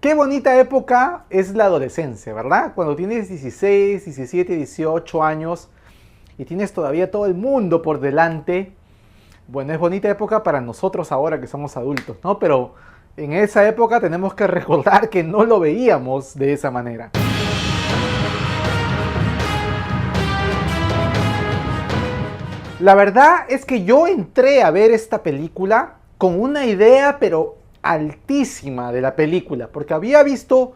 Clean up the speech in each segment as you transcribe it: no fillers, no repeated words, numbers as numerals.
Qué bonita época es la adolescencia, ¿verdad? Cuando tienes 16, 17, 18 años y tienes todavía todo el mundo por delante. Bueno, es bonita época para nosotros ahora que somos adultos, ¿no? Pero en esa época tenemos que recordar que no lo veíamos de esa manera. La verdad es que yo entré a ver esta película con una idea, pero altísima de la película, porque había visto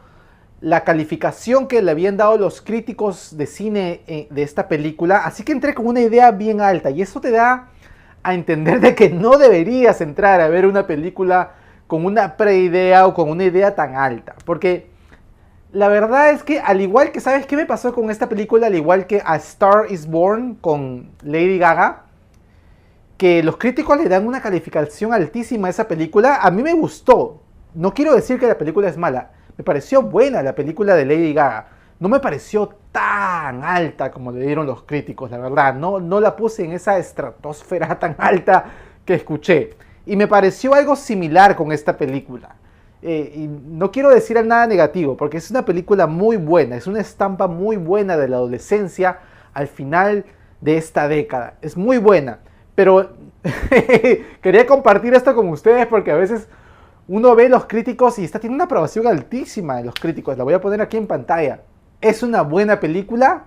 la calificación que le habían dado los críticos de cine de esta película, así que entré con una idea bien alta, y eso te da a entender de que no deberías entrar a ver una película con una preidea o con una idea tan alta, porque la verdad es que al igual que, ¿sabes qué me pasó con esta película? Al igual que A Star is Born con Lady Gaga, que los críticos le dan una calificación altísima a esa película. A mí me gustó. No quiero decir que la película es mala. Me pareció buena la película de Lady Gaga. No me pareció tan alta como le dieron los críticos, la verdad. No la puse en esa estratosfera tan alta que escuché. Y me pareció algo similar con esta película. Y no quiero decir nada negativo, porque es una película muy buena. Es una estampa muy buena de la adolescencia al final de esta década. Es muy buena. Pero quería compartir esto con ustedes porque a veces uno ve los críticos y tiene una aprobación altísima de los críticos. La voy a poner aquí en pantalla. ¿Es una buena película?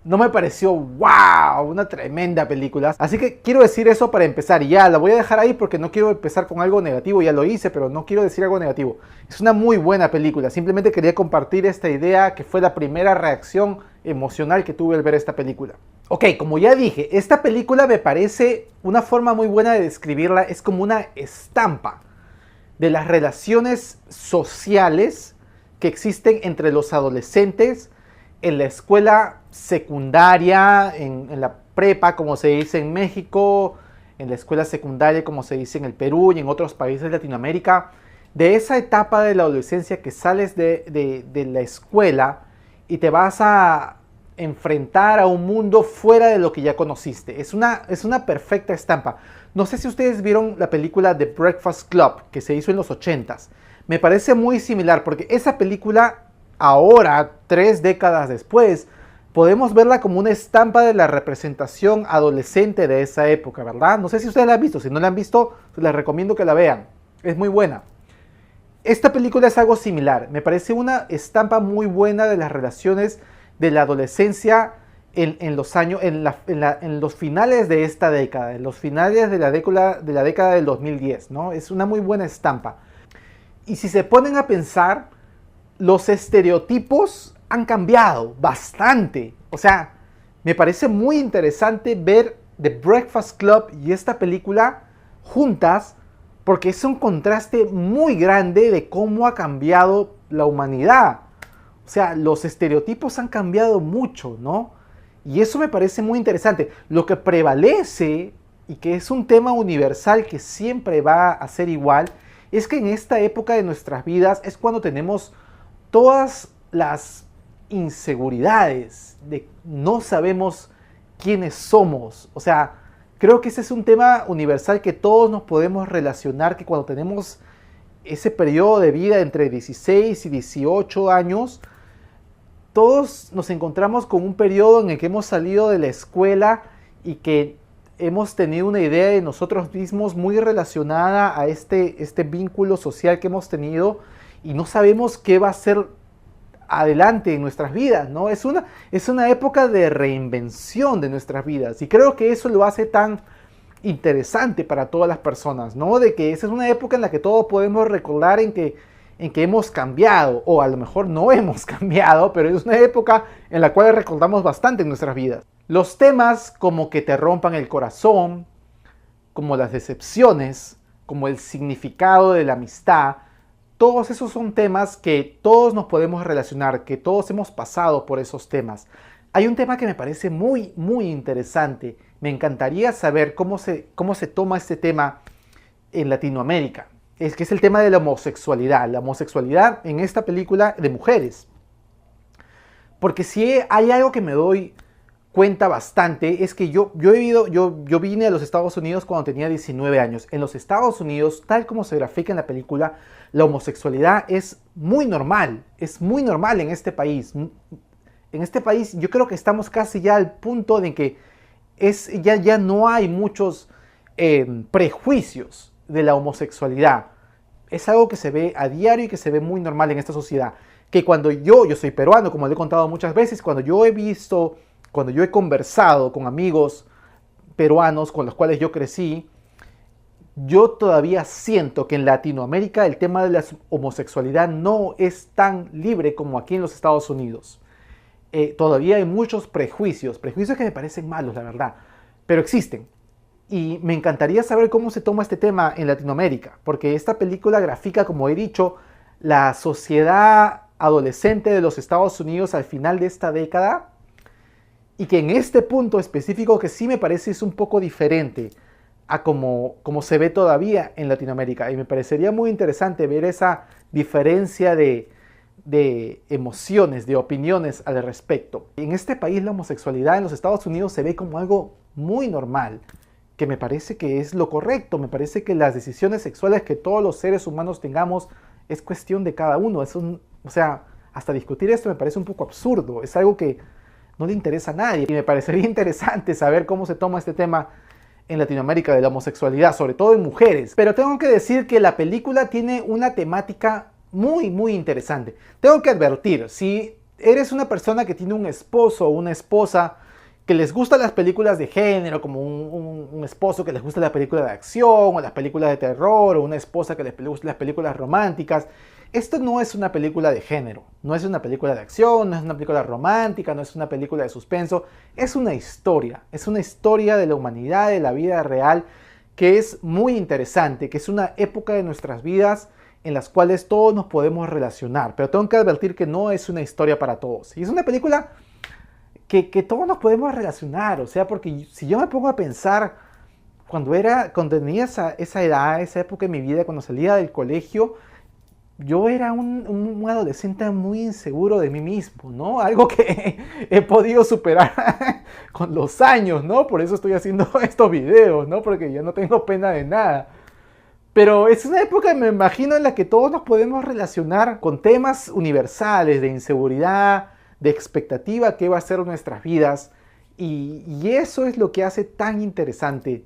No me pareció wow, una tremenda película. Así que quiero decir eso para empezar. Y ya, la voy a dejar ahí porque no quiero empezar con algo negativo. Ya lo hice, pero no quiero decir algo negativo. Es una muy buena película. Simplemente quería compartir esta idea que fue la primera reacción emocional que tuve al ver esta película. Ok, como ya dije, esta película me parece una forma muy buena de describirla. Es como una estampa de las relaciones sociales que existen entre los adolescentes en la escuela secundaria, en la prepa, como se dice en México, en la escuela secundaria, como se dice en el Perú y en otros países de Latinoamérica, de esa etapa de la adolescencia que sales de la escuela y te vas a enfrentar a un mundo fuera de lo que ya conociste. Es una perfecta estampa. No sé si ustedes vieron la película The Breakfast Club, que se hizo en los 80s. Me parece muy similar, porque esa película, ahora, 3 décadas después, podemos verla como una estampa de la representación adolescente de esa época, ¿verdad? No sé si ustedes la han visto. Si no la han visto, les recomiendo que la vean. Es muy buena. Esta película es algo similar. Me parece una estampa muy buena de las relaciones de la adolescencia en los finales de esta década, en los finales de la década del 2010, ¿no? Es una muy buena estampa. Y si se ponen a pensar, los estereotipos han cambiado bastante. O sea, me parece muy interesante ver The Breakfast Club y esta película juntas, porque es un contraste muy grande de cómo ha cambiado la humanidad. O sea, los estereotipos han cambiado mucho, ¿no? Y eso me parece muy interesante. Lo que prevalece, y que es un tema universal que siempre va a ser igual, es que en esta época de nuestras vidas es cuando tenemos todas las inseguridades de no sabemos quiénes somos. O sea, creo que ese es un tema universal que todos nos podemos relacionar, que cuando tenemos ese periodo de vida entre 16 y 18 años, todos nos encontramos con un periodo en el que hemos salido de la escuela y que hemos tenido una idea de nosotros mismos muy relacionada a este vínculo social que hemos tenido y no sabemos qué va a ser adelante en nuestras vidas, ¿no? Es una época de reinvención de nuestras vidas y creo que eso lo hace tan interesante para todas las personas, ¿no? De que esa es una época en la que todos podemos recordar en que hemos cambiado, o a lo mejor no hemos cambiado, pero es una época en la cual recordamos bastante en nuestras vidas. Los temas como que te rompan el corazón, como las decepciones, como el significado de la amistad, todos esos son temas que todos nos podemos relacionar, que todos hemos pasado por esos temas. Hay un tema que me parece muy, muy interesante. Me encantaría saber cómo se toma este tema en Latinoamérica. Es que es el tema de la homosexualidad en esta película de mujeres. Porque si hay algo que me doy cuenta bastante es que yo vine a los Estados Unidos cuando tenía 19 años. En los Estados Unidos, tal como se grafica en la película, la homosexualidad es muy normal en este país. En este país yo creo que estamos casi ya al punto de que ya no hay muchos prejuicios de la homosexualidad. Es algo que se ve a diario y que se ve muy normal en esta sociedad. Que cuando yo soy peruano, como le he contado muchas veces, cuando yo he conversado con amigos peruanos con los cuales yo crecí, yo todavía siento que en Latinoamérica el tema de la homosexualidad no es tan libre como aquí en los Estados Unidos. Todavía hay muchos prejuicios que me parecen malos, la verdad, pero existen. Y me encantaría saber cómo se toma este tema en Latinoamérica, porque esta película grafica, como he dicho, la sociedad adolescente de los Estados Unidos al final de esta década, y que en este punto específico que sí me parece es un poco diferente a como se ve todavía en Latinoamérica. Y me parecería muy interesante ver esa diferencia de emociones, de opiniones al respecto. En este país la homosexualidad en los Estados Unidos se ve como algo muy normal, que me parece que es lo correcto. Me parece que las decisiones sexuales que todos los seres humanos tengamos es cuestión de cada uno. O sea, hasta discutir esto me parece un poco absurdo. Es algo que no le interesa a nadie. Y me parecería interesante saber cómo se toma este tema en Latinoamérica de la homosexualidad, sobre todo en mujeres. Pero tengo que decir que la película tiene una temática muy, muy interesante. Tengo que advertir, si eres una persona que tiene un esposo o una esposa que les gustan las películas de género, como un esposo que les gusta la película de acción o las películas de terror, o una esposa que les gustan las películas románticas, esto no es una película de género, no es una película de acción, no es una película romántica, no es una película de suspenso, es una historia de la humanidad, de la vida real, que es muy interesante, que es una época de nuestras vidas en las cuales todos nos podemos relacionar, pero tengo que advertir que no es una historia para todos, y es una película que todos nos podemos relacionar, o sea, porque si yo me pongo a pensar, cuando tenía esa edad, esa época en mi vida, cuando salía del colegio, yo era un adolescente muy inseguro de mí mismo, ¿no? Algo que he podido superar con los años, ¿no? Por eso estoy haciendo estos videos, ¿no? Porque ya no tengo pena de nada. Pero es una época, me imagino, en la que todos nos podemos relacionar con temas universales de inseguridad, de expectativa que va a ser nuestras vidas. Y eso es lo que hace tan interesante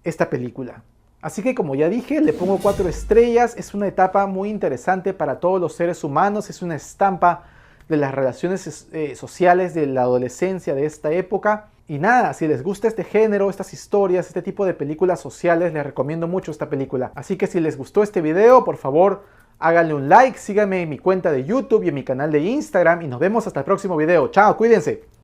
esta película. Así que, como ya dije, le pongo 4 estrellas. Es una etapa muy interesante para todos los seres humanos. Es una estampa de las relaciones sociales de la adolescencia de esta época. Y nada, si les gusta este género, estas historias, este tipo de películas sociales, les recomiendo mucho esta película. Así que si les gustó este video, por favor, háganle un like, síganme en mi cuenta de YouTube y en mi canal de Instagram. Y nos vemos hasta el próximo video. ¡Chao! ¡Cuídense!